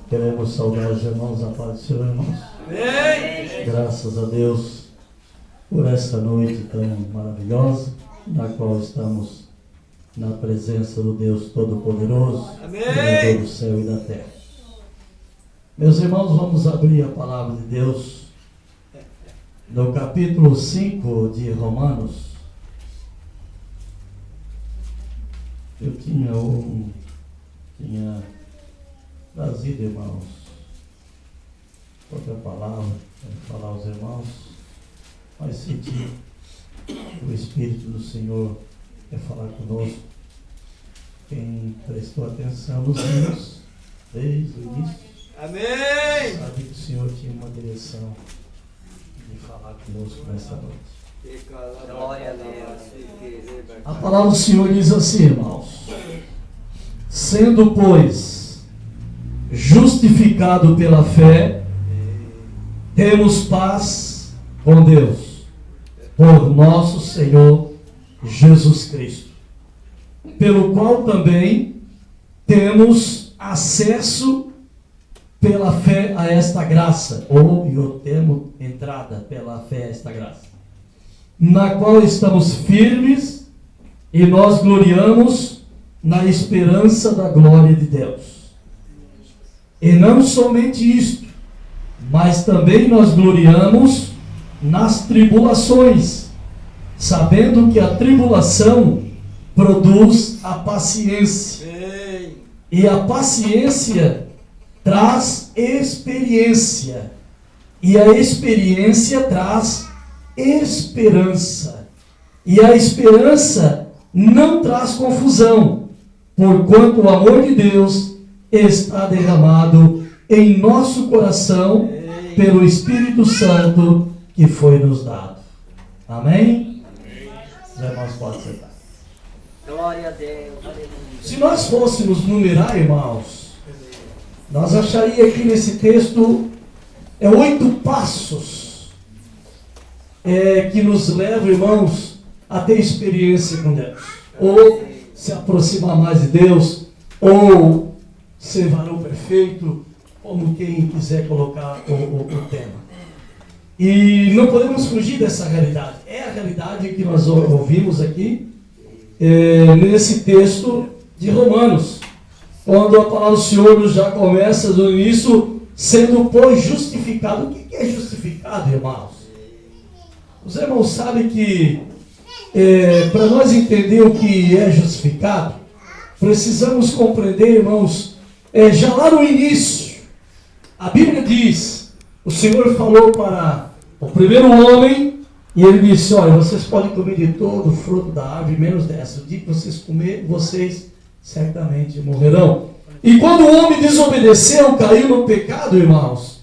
Queremos saudar os irmãos da paz do Senhor, irmãos. Amém. Graças a Deus por esta noite tão maravilhosa, na qual estamos na presença do Deus Todo-Poderoso, Criador do céu e da terra. Meus irmãos, vamos abrir a palavra de Deus no capítulo 5 de Romanos. Eu tinha trazido, irmãos, outra palavra para falar aos irmãos, mas senti o Espírito do Senhor quer falar conosco. Quem prestou atenção nos hinos desde o início, amém, sabe que o Senhor tinha uma direção de falar conosco nessa noite. Glória a Deus. A palavra do Senhor diz assim, irmãos: sendo, pois, justificado pela fé, temos paz com Deus, por nosso Senhor Jesus Cristo, pelo qual também temos acesso pela fé a esta graça, ou eu termo entrada pela fé a esta graça, na qual estamos firmes e nós gloriamos na esperança da glória de Deus. E não somente isto, mas também nós gloriamos nas tribulações, sabendo que a tribulação produz a paciência. E a paciência traz experiência. E a experiência traz esperança. E a esperança não traz confusão, porquanto o amor de Deus está derramado em nosso coração pelo Espírito Santo que foi nos dado. Amém? Os irmãos podem sentar. Glória a Deus. Se nós fôssemos numerar, irmãos, nós acharíamos aqui nesse texto 8 passos que nos levam, irmãos, a ter experiência com Deus, ou se aproximar mais de Deus, ou ser varão perfeito, como quem quiser colocar o tema. E não podemos fugir dessa realidade. É a realidade que nós ouvimos aqui nesse texto de Romanos, quando a palavra do Senhor já começa no início, sendo, pois, justificado. O que é justificado, irmãos? Os irmãos sabem que para nós entender o que é justificado, precisamos compreender, irmãos, já lá no início, a Bíblia diz, o Senhor falou para o primeiro homem, e ele disse: olha, vocês podem comer de todo o fruto da árvore, menos dessa. O dia que vocês comerem, vocês certamente morrerão. E quando o homem desobedeceu, caiu no pecado, irmãos,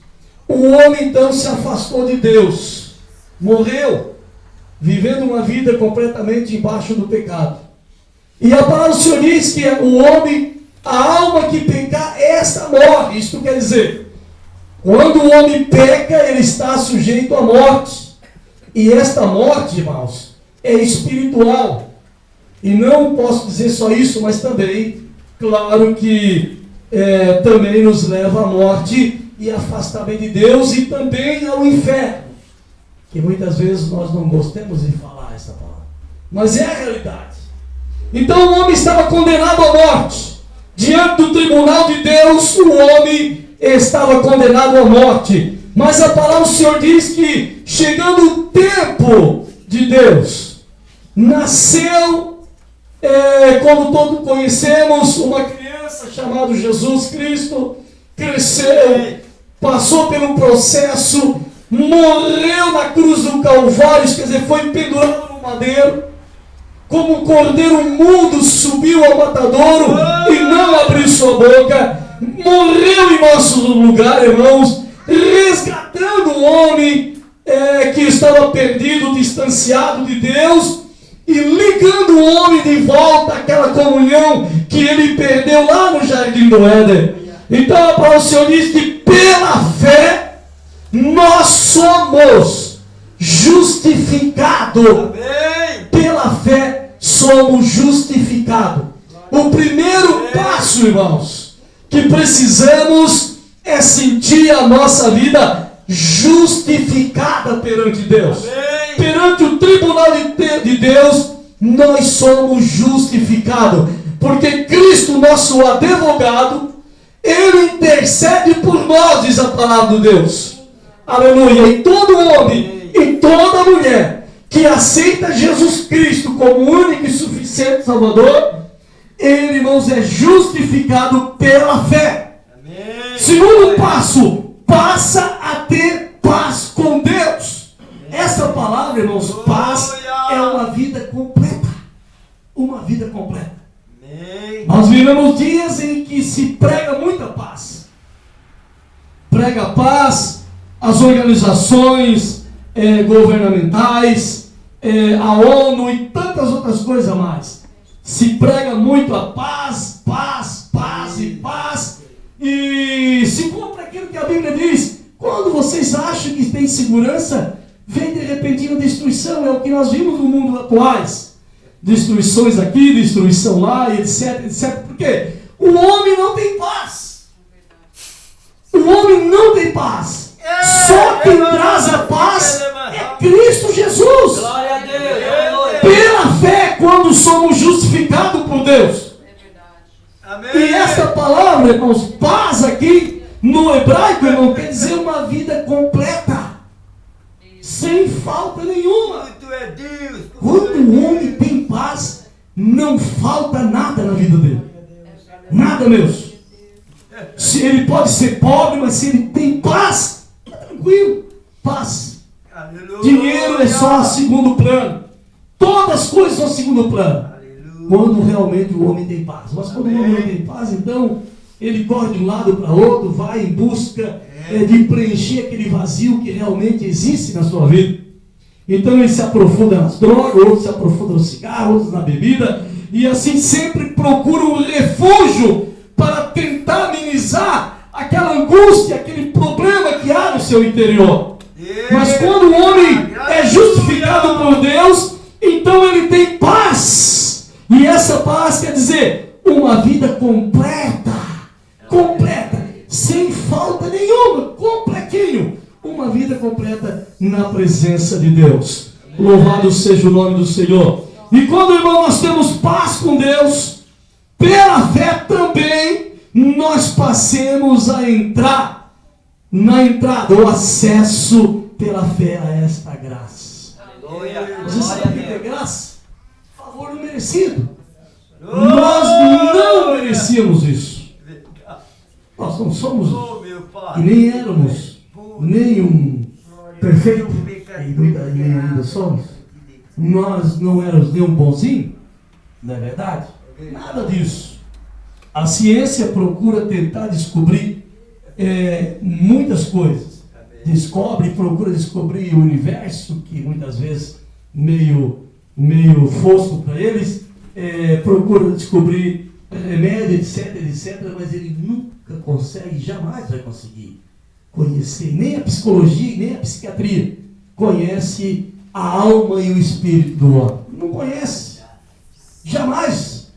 o homem então se afastou de Deus, morreu, vivendo uma vida completamente embaixo do pecado. E a palavra do Senhor diz que o homem, a alma que pecar, esta morre. Isto quer dizer, quando o homem peca, ele está sujeito à morte. E esta morte, irmãos, é espiritual. E não posso dizer só isso, mas também, claro que também nos leva à morte e afastamento de Deus, e também ao inferno. Que muitas vezes nós não gostamos de falar essa palavra, mas é a realidade. Então o homem estava condenado à morte. Diante do tribunal de Deus, o homem estava condenado à morte. Mas a palavra do Senhor diz que, chegando o tempo de Deus, nasceu, como todos conhecemos, uma criança chamada Jesus Cristo, cresceu, passou pelo processo, morreu na cruz do Calvário, quer dizer, foi pendurado no madeiro, como um cordeiro mudo subiu ao matadouro e não abriu sua boca, morreu em nosso lugar, irmãos, resgatando o homem que estava perdido, distanciado de Deus, e ligando o homem de volta àquela comunhão que ele perdeu lá no Jardim do Éden. Então a palavra do Senhor diz que pela fé nós somos justificados. Amém. Pela fé somos justificados. O primeiro passo, irmãos, que precisamos é sentir a nossa vida justificada perante Deus. Amém. Perante o tribunal de Deus, nós somos justificados. Porque Cristo, nosso advogado, Ele intercede por nós, diz a palavra de Deus. Aleluia. E todo homem e toda mulher que aceita Jesus Cristo como único e suficiente Salvador, ele, irmãos, é justificado pela fé. Amém. Segundo passo, passa a ter paz com Deus. Essa palavra, irmãos, paz é uma vida completa. Uma vida completa. Amém. Nós vivemos dias em que se prega muita paz. Prega paz as organizações governamentais, a ONU e tantas outras coisas mais. Se prega muito a paz, paz, paz e paz. E se cumpre aquilo que a Bíblia diz. Quando vocês acham que tem segurança, vem de repentina destruição. É o que nós vimos no mundo atuais. Destruições aqui, destruição lá, etc, etc. Por quê? O homem não tem paz. O homem não tem paz. Só quem traz a paz é Cristo Jesus. Glória a Deus. Pela fé, quando somos justificados por Deus. Amém. E esta palavra, irmãos, paz aqui, no hebraico, irmão, quer dizer uma vida completa. Sem falta nenhuma. Tu é Deus. Quando o homem tem paz, não falta nada na vida dele. Nada, meus. Se ele pode ser pobre, mas se ele tem paz, está tranquilo. Paz. Aleluia. Dinheiro é só segundo plano. Todas as coisas são segundo plano. Aleluia. Quando realmente o homem tem paz. Mas quando o homem não tem paz, então ele corre de um lado para outro, vai em busca de preencher aquele vazio que realmente existe na sua vida. Então ele se aprofunda nas drogas, outros se aprofundam no cigarro, outros na bebida, e assim sempre procura um refúgio para tentar amenizar aquela angústia, aquele problema que há no seu interior. Mas quando o homem é justificado por Deus, então ele tem paz. E essa paz quer dizer uma vida completa. Completa. Sem falta nenhuma. Completinho. Uma vida completa na presença de Deus. Louvado seja o nome do Senhor. E quando, irmão, nós temos paz com Deus, pela fé também, nós passemos a entrar na entrada, o acesso pela fé a esta graça. Aleluia. Você Glória a sabe o que é Deus. graça? Favor não merecido. Nós não merecíamos isso. Nós não somos Oh, meu Pai. e nem éramos nem um perfeito, e nem ainda somos. Nós não éramos nem um bonzinho, não é verdade? Nada disso. A ciência procura tentar descobrir muitas coisas. Procura descobrir o universo, que muitas vezes meio fosco para eles, procura descobrir remédio, etc, etc, mas ele nunca consegue, jamais vai conseguir conhecer, nem a psicologia, nem a psiquiatria conhece a alma e o espírito do homem. Não conhece. Jamais.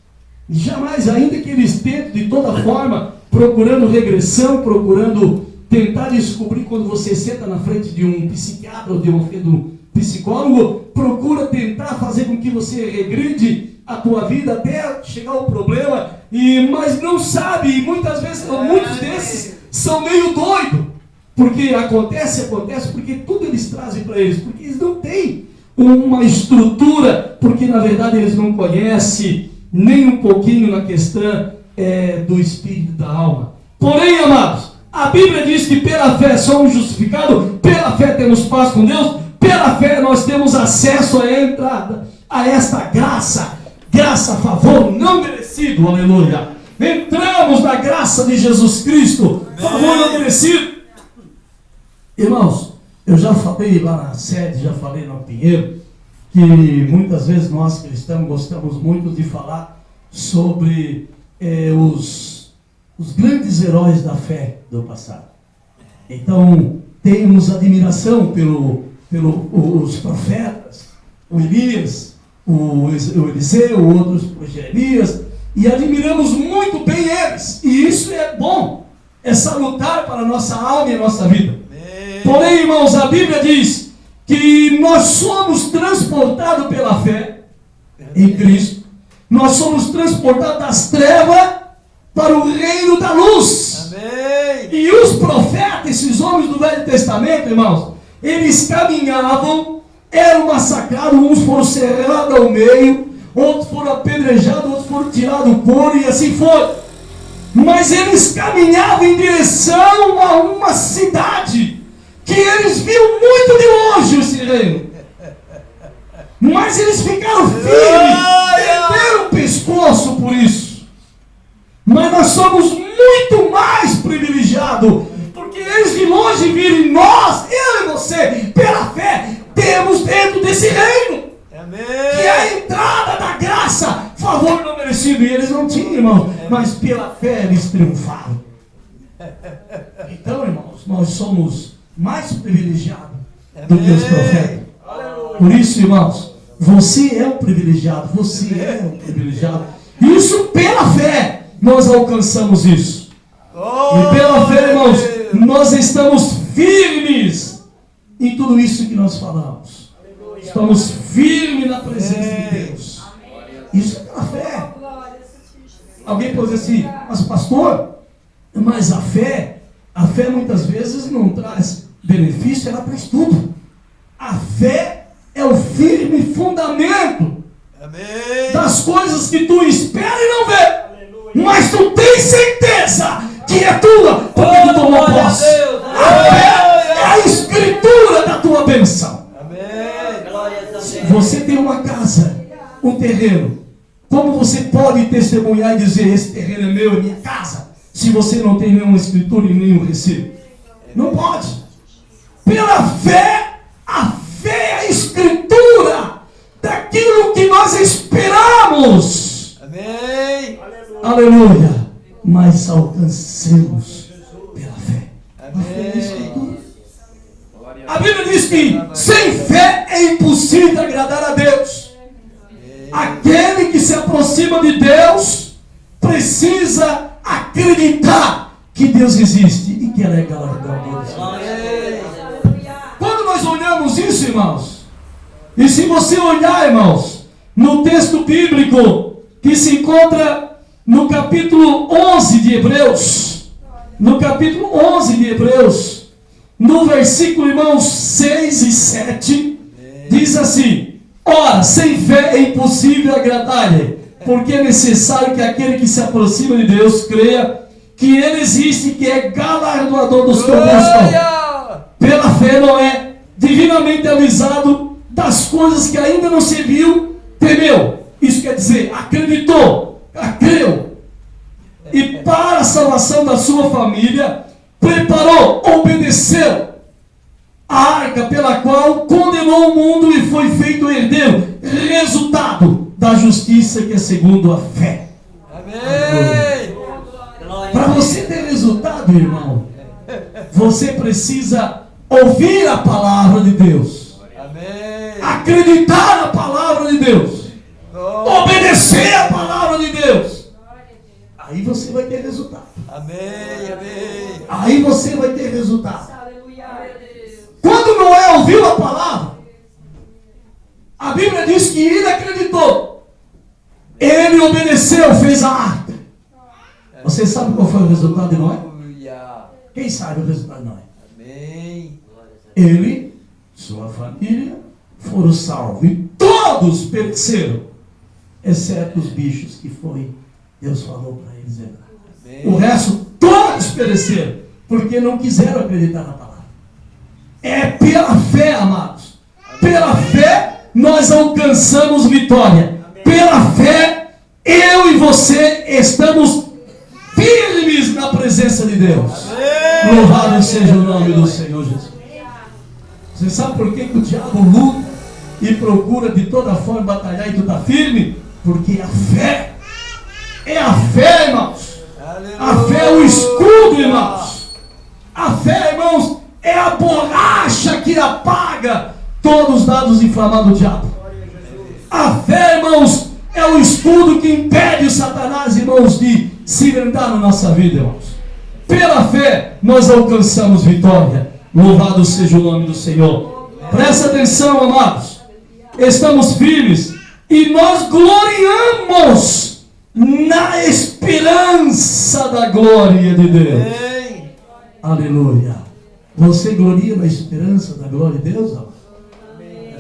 Jamais, ainda que eles tentem de toda forma, procurando regressão, procurando tentar descobrir, quando você senta na frente de um psiquiatra ou de um psicólogo, procura tentar fazer com que você regride a tua vida até chegar ao problema, mas não sabe, e muitas vezes, muitos desses são meio doidos, porque acontece, porque tudo eles trazem para eles, porque eles não têm uma estrutura, porque na verdade eles não conhecem nem um pouquinho na questão do espírito da alma. Porém, amados, a Bíblia diz que pela fé somos justificados, pela fé temos paz com Deus, pela fé nós temos acesso à entrada, a esta graça, favor não merecido, aleluia. Entramos na graça de Jesus Cristo, favor não merecido. Irmãos, eu já falei lá na sede, já falei no Pinheiro, que muitas vezes nós cristãos gostamos muito de falar sobre os grandes heróis da fé do passado. Então, temos admiração pelos profetas, o Elias, o Eliseu, outros por Jeremias, e admiramos muito bem eles. E isso é bom é salutar para a nossa alma e a nossa vida. Amém. Porém, irmãos, a Bíblia diz que nós somos transportados pela fé em Cristo. Nós somos transportados das trevas para o reino da luz. Amém. E os profetas, esses homens do Velho Testamento, irmãos, eles caminhavam, eram massacrados, uns foram serrados ao meio, outros foram apedrejados, outros foram tirados o couro e assim foi. Mas eles caminhavam em direção a uma cidade que eles viam muito de longe esse reino. Mas eles ficaram firmes, perderam o pescoço por isso. Mas nós somos muito mais privilegiados, porque eles de longe viram nós, eu e você, pela fé, temos dentro desse reino, Amém. que é a entrada da graça, favor não merecido. E eles não tinham, irmãos, mas pela fé eles triunfaram. Então, irmãos, nós somos mais privilegiados do que os profetas. Por isso, irmãos, você é um privilegiado, você é um privilegiado. Isso pela fé nós alcançamos isso. E pela fé, irmãos, nós estamos firmes em tudo isso que nós falamos. Estamos firmes na presença de Deus. Isso é pela fé. Alguém pode dizer assim, mas pastor, mas a fé muitas vezes não traz benefício, ela traz tudo. A fé é o firme fundamento Amém. das coisas que tu espera e não vê. Mas tu tens certeza que é tua, porque tu tomou posse. A fé é a escritura da tua bênção. Amém. Você tem uma casa, um terreno. Como você pode testemunhar e dizer, esse terreno é meu, é minha casa, se você não tem nenhuma escritura e nenhum recibo? Não pode. Pela fé, a fé é a escritura daquilo que nós esperamos. Amém. Aleluia. Mas alcancemos pela fé. A fé é a escritura. A Bíblia diz que sem fé é impossível agradar a Deus. Aquele que se aproxima de Deus precisa acreditar que Deus existe e que Ele é galardoador. Quando nós olhamos isso, irmãos, e se você olhar, irmãos, no texto bíblico que se encontra no capítulo 11 de Hebreus, no capítulo 11 de Hebreus, no versículo, irmãos, 6 e 7, diz assim: ora, sem fé é impossível agradar-lhe, porque é necessário que aquele que se aproxima de Deus creia que Ele existe, que é galardoador dos que o buscam. Pela fé Noé, divinamente avisado das coisas que ainda não se viu, temeu. Isso quer dizer, acreditou, creu. E para a salvação da sua família, preparou, obedeceu a arca pela qual condenou o mundo e foi feito herdeiro, resultado da justiça que é segundo a fé. Amém. Para você ter resultado, irmão, você precisa ouvir a palavra de Deus, Amém. acreditar na palavra de Deus, obedecer a palavra de Deus. Aí você vai ter resultado. Amém. Amém. Aí você vai ter resultado. Quando Noé ouviu a palavra, a Bíblia diz que ele acreditou. Ele obedeceu, fez a arca. Você sabe qual foi o resultado de Noé? Aleluia. Quem sabe o resultado de Noé? Amém. Ele, sua família, foram salvos. E todos pereceram, exceto os bichos que foi, Deus falou para eles entrar. O resto, todos pereceram, porque não quiseram acreditar na palavra. É pela fé, amados. Pela fé, nós alcançamos vitória. Pela fé, eu e você estamos firmes na presença de Deus. Louvado seja o nome do Senhor Jesus. Você sabe por que o diabo luta e procura de toda forma batalhar e tu está firme? Porque a fé é a fé, irmãos. A fé é o escudo, irmãos. A fé, irmãos, é a borracha que apaga todos os dados inflamados do diabo. A fé, irmãos, é o escudo que impede o Satanás, irmãos, de se inventar na nossa vida, irmãos. Pela fé, nós alcançamos vitória. Louvado seja o nome do Senhor. Presta atenção, amados. Estamos firmes e nós gloriamos na esperança da glória de Deus. Amém. Aleluia. Você gloria na esperança da glória de Deus, amado? Amém.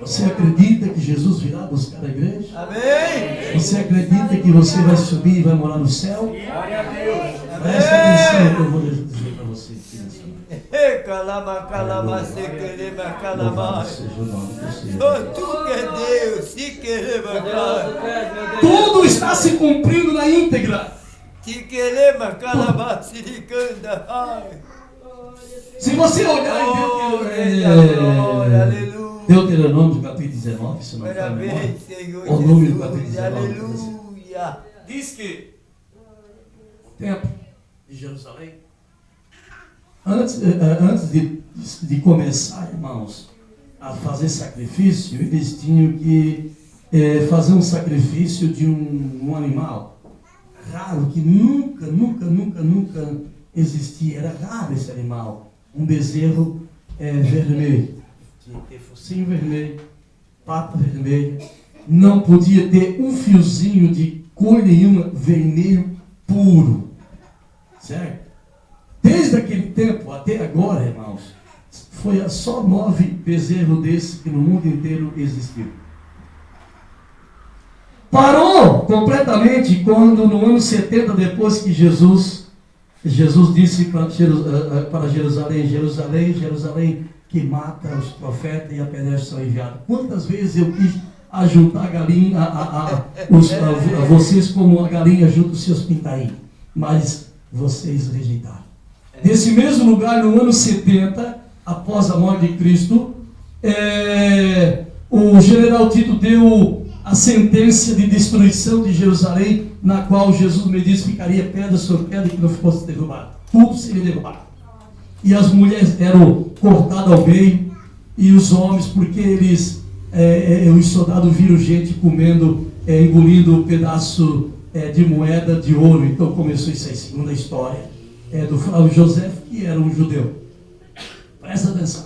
Você acredita que Jesus virá buscar a igreja? Amém. Você acredita que você vai subir e vai morar no céu? Glória a Deus. Presta atenção no que eu vou dizer para você aqui nessa noite. Calama, calama, se querer, calama. Louvado seja o nome do Senhor. Tu que é Deus, se querer, calama. Tudo está se cumprindo na íntegra. Se querer, calama, se liganda. Ai. Se você olhar em Aleluia. Deuteronômio capítulo 19, se não me engano, Parabéns, Senhor o número Jesus. capítulo 19, Aleluia. diz que o templo de Jerusalém, antes de começar, irmãos, a fazer sacrifício, eles tinham que fazer um sacrifício de um animal raro, que nunca existia. Era raro esse animal, um bezerro vermelho, tinha que ter focinho vermelho, pata vermelha, não podia ter um fiozinho de cor nenhuma, vermelho puro, certo? Desde aquele tempo até agora, irmãos, foi só 9 bezerros desses que no mundo inteiro existiram. Parou completamente quando no ano 70, depois que Jesus disse para Jerusalém, Jerusalém, que mata os profetas e apedreja são enviados. Quantas vezes eu quis ajuntar a galinha, vocês como a galinha junto os seus pintainhos, mas vocês rejeitaram. Nesse mesmo lugar, no ano 70, após a morte de Cristo, o general Tito deu a sentença de destruição de Jerusalém, na qual Jesus me disse ficaria pedra sobre pedra que não fosse derrubado. Tudo seria derrubado. E as mulheres eram cortadas ao meio, e os homens, porque os soldados viram gente comendo, engolindo um pedaço de moeda de ouro. Então começou isso aí, segundo a história do Flávio José, que era um judeu. Presta atenção.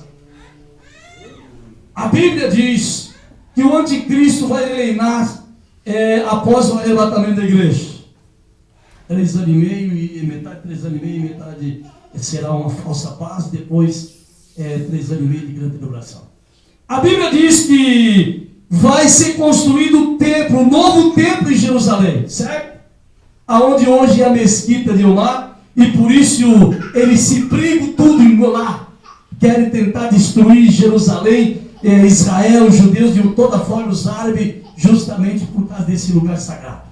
A Bíblia diz que o anticristo vai reinar após o arrebatamento da igreja. 3 anos e meio, e metade 3 anos e meio, e metade será uma falsa paz, depois 3 anos e meio de grande tribulação. A Bíblia diz que vai ser construído um templo, um novo templo em Jerusalém, certo? Aonde hoje é a mesquita de Omar, e por isso eles se brigam tudo em lá. Querem tentar destruir Jerusalém, Israel, os judeus, de toda forma, os árabes, justamente por causa desse lugar sagrado.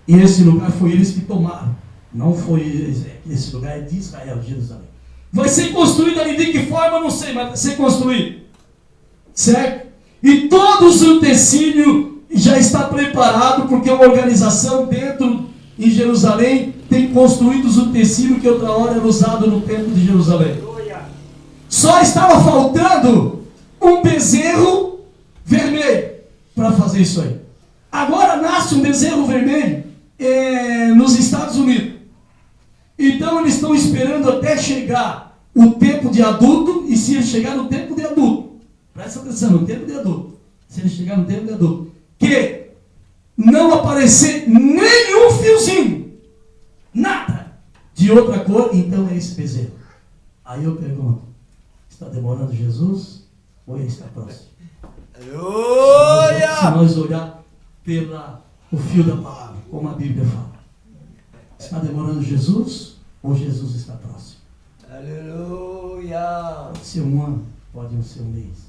E esse lugar foi eles que tomaram. Não foi esse lugar, é de Israel, Jerusalém. Vai ser construído ali de que forma, não sei, mas vai ser construído. Certo? E todo os utensílios já está preparado, porque uma organização dentro em Jerusalém tem construído os utensílios que outra hora era usado no templo de Jerusalém. Só estava faltando um bezerro vermelho para fazer isso aí. Agora nasce um bezerro vermelho nos Estados Unidos. Então eles estão esperando até chegar o tempo de adulto, e se ele chegar no tempo de adulto, presta atenção, no tempo de adulto, se ele chegar no tempo de adulto, que não aparecer nenhum fiozinho, nada de outra cor, então é esse bezerro. Aí eu pergunto, está demorando Jesus ou ele está próximo? Aleluia! Se nós olhar o fio da palavra, como a Bíblia fala, está demorando Jesus ou Jesus está próximo? Aleluia! Pode ser 1 ano, pode ser 1 mês,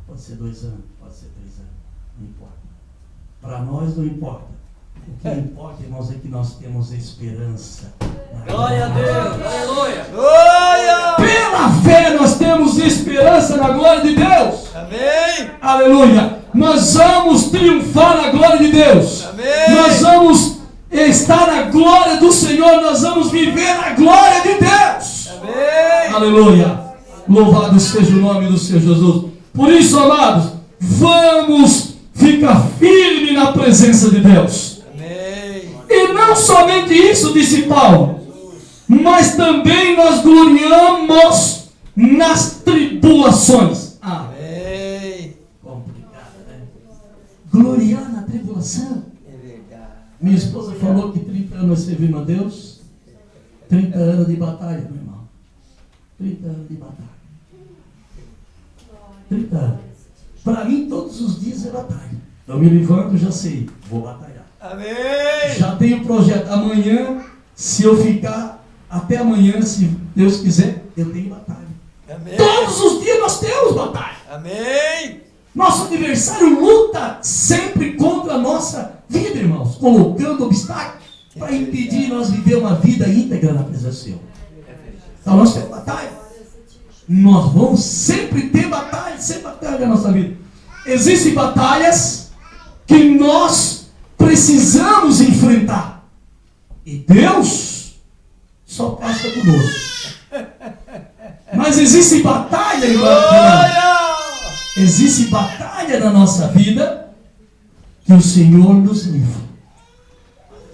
pode ser 2 anos, pode ser 3 anos, não importa. Para nós não importa. O que importa, irmãos, é que nós temos esperança. Glória a Deus. Aleluia. Aleluia! Pela fé nós temos esperança na glória de Deus. Amém! Aleluia! Nós vamos triunfar na glória de Deus. Amém! Nós vamos estar na glória do Senhor. Nós vamos viver na glória de Deus. Amém! Aleluia! Louvado seja o nome do Senhor Jesus. Por isso, amados, vamos ficar firme na presença de Deus. Amém! E não somente isso, disse Paulo, mas também nós gloriamos nas tribulações. Amém. Complicado, né? Gloriar na tribulação. É verdade. Minha esposa falou que 30 anos nós servimos a Deus. 30 anos de batalha, meu irmão. 30 anos de batalha. 30 anos. Para mim, todos os dias é batalha. Eu me levanto, já sei, vou batalhar. Amém. Já tenho projeto. Amanhã, se eu ficar até amanhã, se Deus quiser, eu tenho batalha. Amém. Todos os dias nós temos batalha. Amém. Nosso adversário luta sempre contra a nossa vida, irmãos, colocando obstáculos para impedir nós viver uma vida íntegra na presença do Senhor. Então nós temos batalha. Nós vamos sempre ter batalha, sempre batalha na nossa vida. Existem batalhas que nós precisamos enfrentar. E Deus só passa conosco. Mas existe batalha, irmão. Existe batalha na nossa vida que o Senhor nos livra.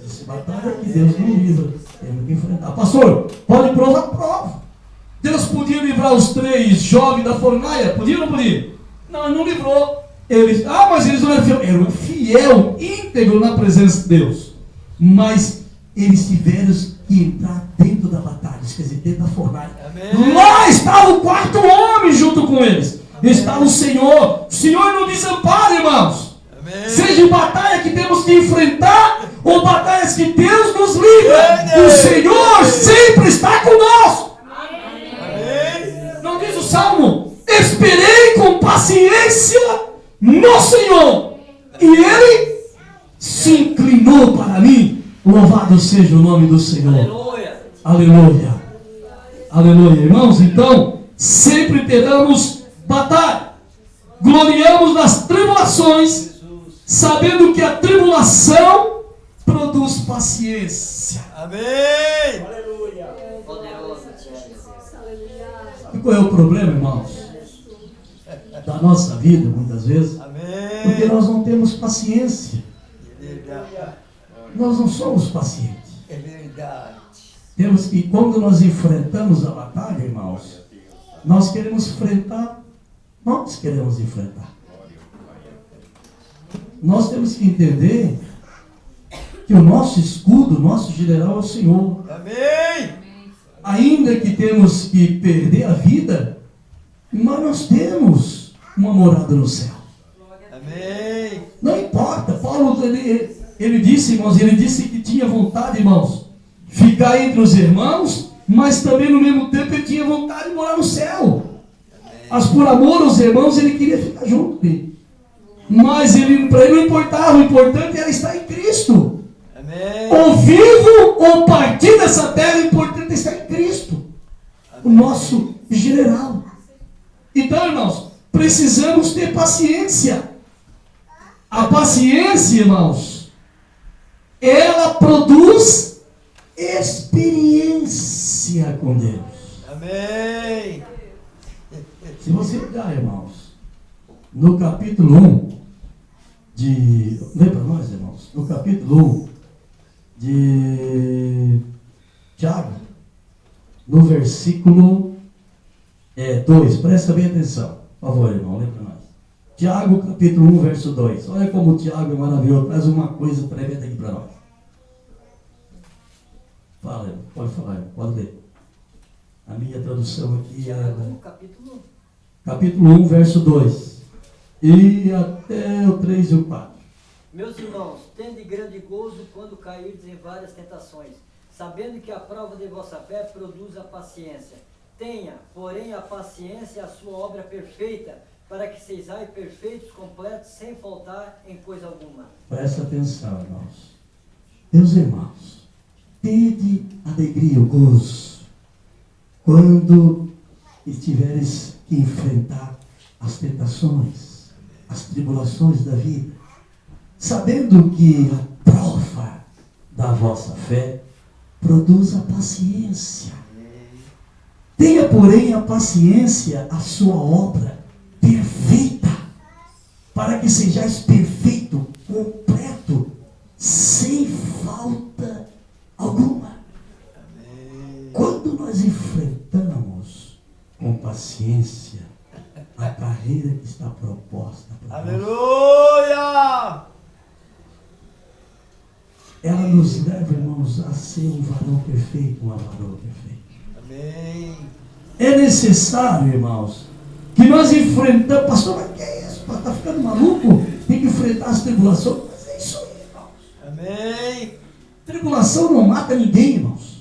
Existe batalha que Deus não livra. Temos que enfrentar. Pastor, pode provar? Prova. Deus podia livrar os 3 jovens da fornalha? Podia ou não podia? Não, ele não livrou. Mas eles não eram fiel. Eram fiel, íntegro na presença de Deus. Mas eles tiveram que entrar dentro da batalha, quer dizer, dentro da fornalha. Amém. Lá estava o 4º homem junto com eles. Está o Senhor. O Senhor não desampara, irmãos. Amém. Seja batalha que temos que enfrentar ou batalhas que Deus nos livra, o Senhor sempre está conosco. Amém. Não diz o Salmo: esperei com paciência no Senhor e Ele se inclinou para mim. Louvado seja o nome do Senhor. Aleluia. Aleluia. Aleluia, irmãos. Então, sempre teremos batalha. Gloriamos nas tribulações, sabendo que a tribulação produz paciência. Amém. Poderoso. Sabe qual é o problema, irmãos? Da nossa vida, muitas vezes, porque Amém. nós não temos paciência. É verdade. Nós não somos pacientes. É verdade. Temos que, quando nós enfrentamos a batalha, irmãos, nós queremos enfrentar. Nós queremos enfrentar. Nós temos que entender que o nosso escudo, o nosso general é o Senhor. Amém. Ainda que temos que perder a vida, mas nós temos uma morada no céu. Amém. Não importa. Paulo, ele disse, irmãos, ele disse que tinha vontade, irmãos, ficar entre os irmãos, mas também no mesmo tempo ele tinha vontade de morar no céu. Mas por amor aos irmãos, ele queria ficar junto dele. Mas para ele não importava, o importante era estar em Cristo. Amém. Ou vivo ou partir dessa terra, o importante é estar em Cristo, o nosso general. Então, irmãos, precisamos ter paciência. A paciência, irmãos, ela produz experiência com Deus. Amém. Se você olhar, irmãos, no capítulo 1 de... Lê para nós, irmãos. No capítulo 1 de Tiago, no versículo 2. Presta bem atenção. Por favor, irmão, lê para nós. Tiago, capítulo 1, verso 2. Olha como o Tiago é maravilhoso. Traz uma coisa tremenda aqui para nós. Fala, irmão. Pode falar, irmão. Pode ler. A minha tradução aqui é... Capítulo 1, verso 2. E até o 3 e o 4. Meus irmãos, tende grande gozo quando cairdes em várias tentações, sabendo que a prova de vossa fé produz a paciência. Tenha, porém, a paciência a sua obra perfeita, para que sejais perfeitos, completos, sem faltar em coisa alguma. Presta atenção, irmãos. Meus irmãos, tende alegria, o gozo, quando estiveres que enfrentar as tentações, as tribulações da vida, sabendo que a prova da vossa fé produz a paciência. Tenha, porém, a paciência a sua obra perfeita, para que sejais perfeito, completo, sem falta alguma. paciência, a carreira que está proposta para nós, Aleluia! ela nos leva, irmãos, a ser um varão perfeito, uma varoa perfeita. Amém. É necessário, irmãos, que nós enfrentamos. Pastor, mas que é isso? Está ficando maluco? Tem que enfrentar as tribulações. Mas é isso aí, irmãos. Amém. Tribulação não mata ninguém, irmãos.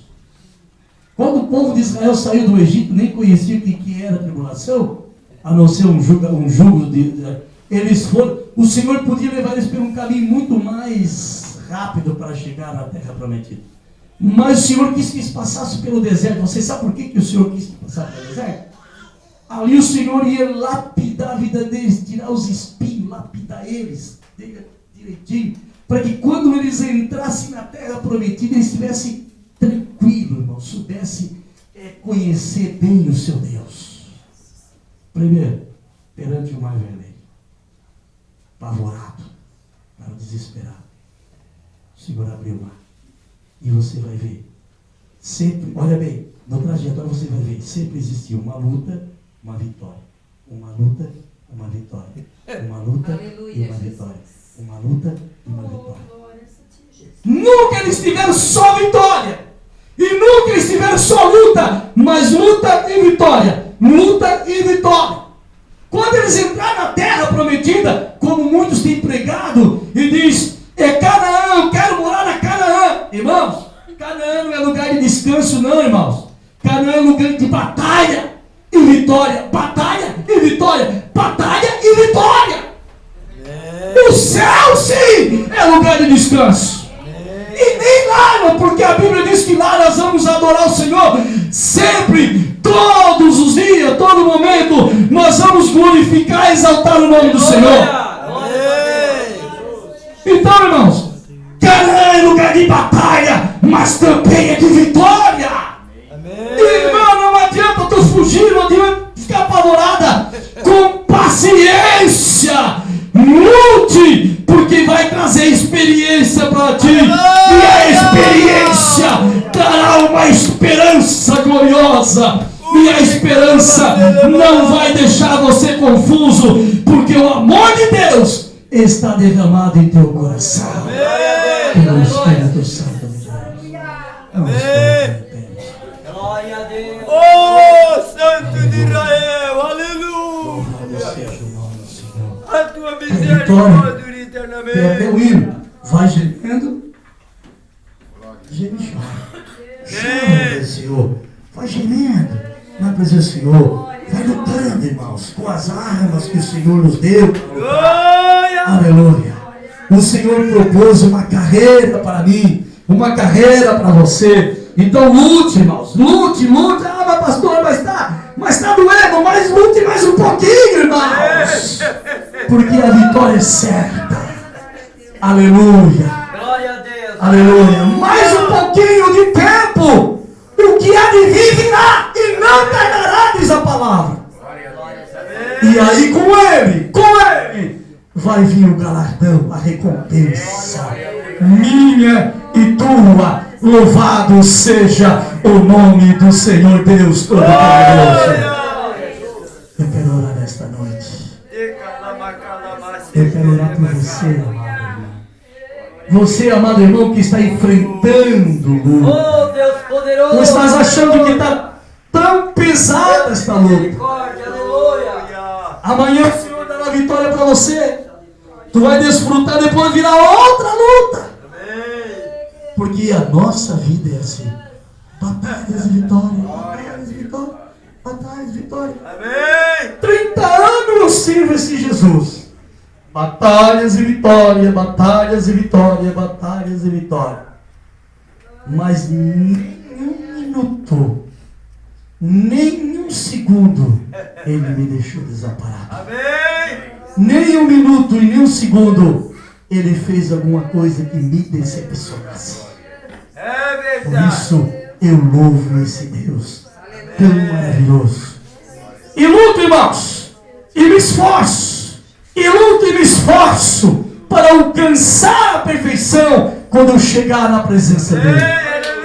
Quando o povo de Israel saiu do Egito, nem conhecia o que era tribulação, a não ser um jugo eles foram. O Senhor podia levar eles por um caminho muito mais rápido para chegar na terra prometida. Mas o Senhor quis que eles passassem pelo deserto. Você sabe por que o Senhor quis que passassem pelo deserto? Ali o Senhor ia lapidar a vida deles, tirar os espinhos, lapidar eles direitinho, para que quando eles entrassem na terra prometida, eles estivessem tranquilos, irmão, soubessem conhecer bem o seu Deus. Primeiro, perante o mar vermelho, apavorado, para desesperado, o Senhor abriu o mar. E você vai ver, sempre, olha bem, no trajetório você vai ver, sempre existiu uma luta, uma vitória. Uma luta, uma vitória. Uma luta e uma vitória. Uma luta e uma vitória. Nunca eles tiveram só vitória. E nunca eles tiveram só luta, mas luta e vitória. Luta e vitória. Quando eles entraram na terra prometida, como muitos têm pregado, e diz, é Canaã, eu quero morar na Canaã. Irmãos, Canaã não é lugar de descanso não, irmãos. Canaã é lugar de batalha e vitória. Batalha e vitória. Batalha e vitória. O céu, sim, é lugar de descanso. E nem lá, irmão, porque a Bíblia diz que lá nós vamos adorar o Senhor sempre, todos os dias, todo momento, nós vamos glorificar e exaltar o nome do Senhor. Então, irmãos, Canaã é lugar de batalha, mas também é de vitória. Irmão, não adianta tu fugir, não adianta ficar apavorada. Com paciência, lute, porque vai trazer experiência para ti. E a experiência dará uma esperança gloriosa. E a esperança não vai deixar você confuso, porque o amor de Deus está derramado em teu coração. Pelo Espírito Santo de Deus. Amém. Glória a Deus. Oh, Santo de Israel, aleluia. Louvado seja o nome do Senhor. A tua misericórdia eternamente. Tem até o hino. Vai gemendo. Geme e chora. Chora, Senhor. Vai gemendo na presença do Senhor. Vai lutando, irmãos, com as armas que o Senhor nos deu. Aleluia. O Senhor propôs uma carreira para mim, uma carreira para você. Então lute, irmãos, lute. Ah, mas pastor, mas está doendo, mas lute mais um pouquinho, irmãos. Porque a vitória é certa. Aleluia. Glória a Deus. Aleluia. Mais um pouquinho de tempo. O que há de vir virá e não tardará, diz a palavra. E aí com ele, vai vir o galardão, a recompensa minha e tua. Louvado seja o nome do Senhor Deus Todo-Poderoso. Eu quero orar nesta noite. Eu quero orar por você, amado irmão. Você, amado irmão, que está enfrentando luta. Oh, Deus poderoso. Ou estás achando que está tão pesada esta luta. Misericórdia, aleluia. Amanhã o Senhor dará vitória para você. Tu vai desfrutar, depois virá outra luta. Porque a nossa vida é assim. Batalhas e vitória. Batalhas e vitória. Batalhas e vitória. 30 anos eu sirvo esse Jesus. Batalhas e vitória. Batalhas e vitória. Batalhas e vitória. Mas nenhum minuto, nenhum segundo ele me deixou desamparado. Nem um minuto e nem um segundo ele fez alguma coisa que me decepcionasse. Por isso eu louvo esse Deus tão maravilhoso. E luto, irmãos, e me esforço, e luto e me esforço para alcançar a perfeição quando eu chegar na presença dele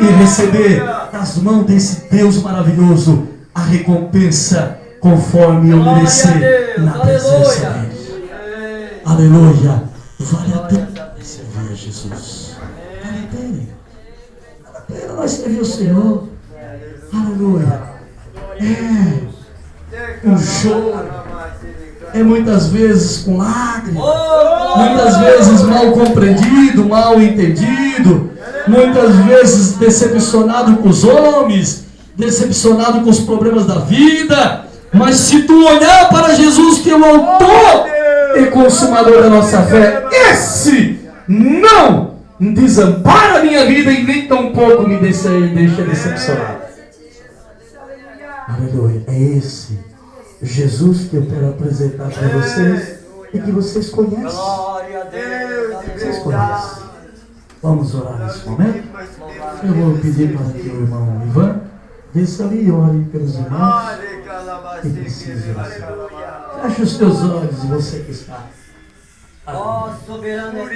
e receber das mãos desse Deus maravilhoso a recompensa conforme eu Glória a merecer Deus, na presença dele. Aleluia. Vale a pena servir a Jesus. Vale a pena. Vale a pena nós servir o Senhor. Aleluia. Um choro. Muitas vezes com lágrimas. Muitas vezes mal compreendido, mal entendido. Muitas vezes decepcionado com os homens. Decepcionado com os problemas da vida. Mas se tu olhar para Jesus, que é o autor e consumador da nossa fé, esse não desampara a minha vida e nem tampouco me deixa decepcionado. Aleluia. É esse Jesus que eu quero apresentar para vocês e que vocês conhecem. Glória a Deus. Vocês conhecem. Vamos orar nesse momento. Eu vou pedir para que o irmão Ivan desça ali e ore pelos irmãos que precisam. Feche os teus olhos, você que está. Ó soberano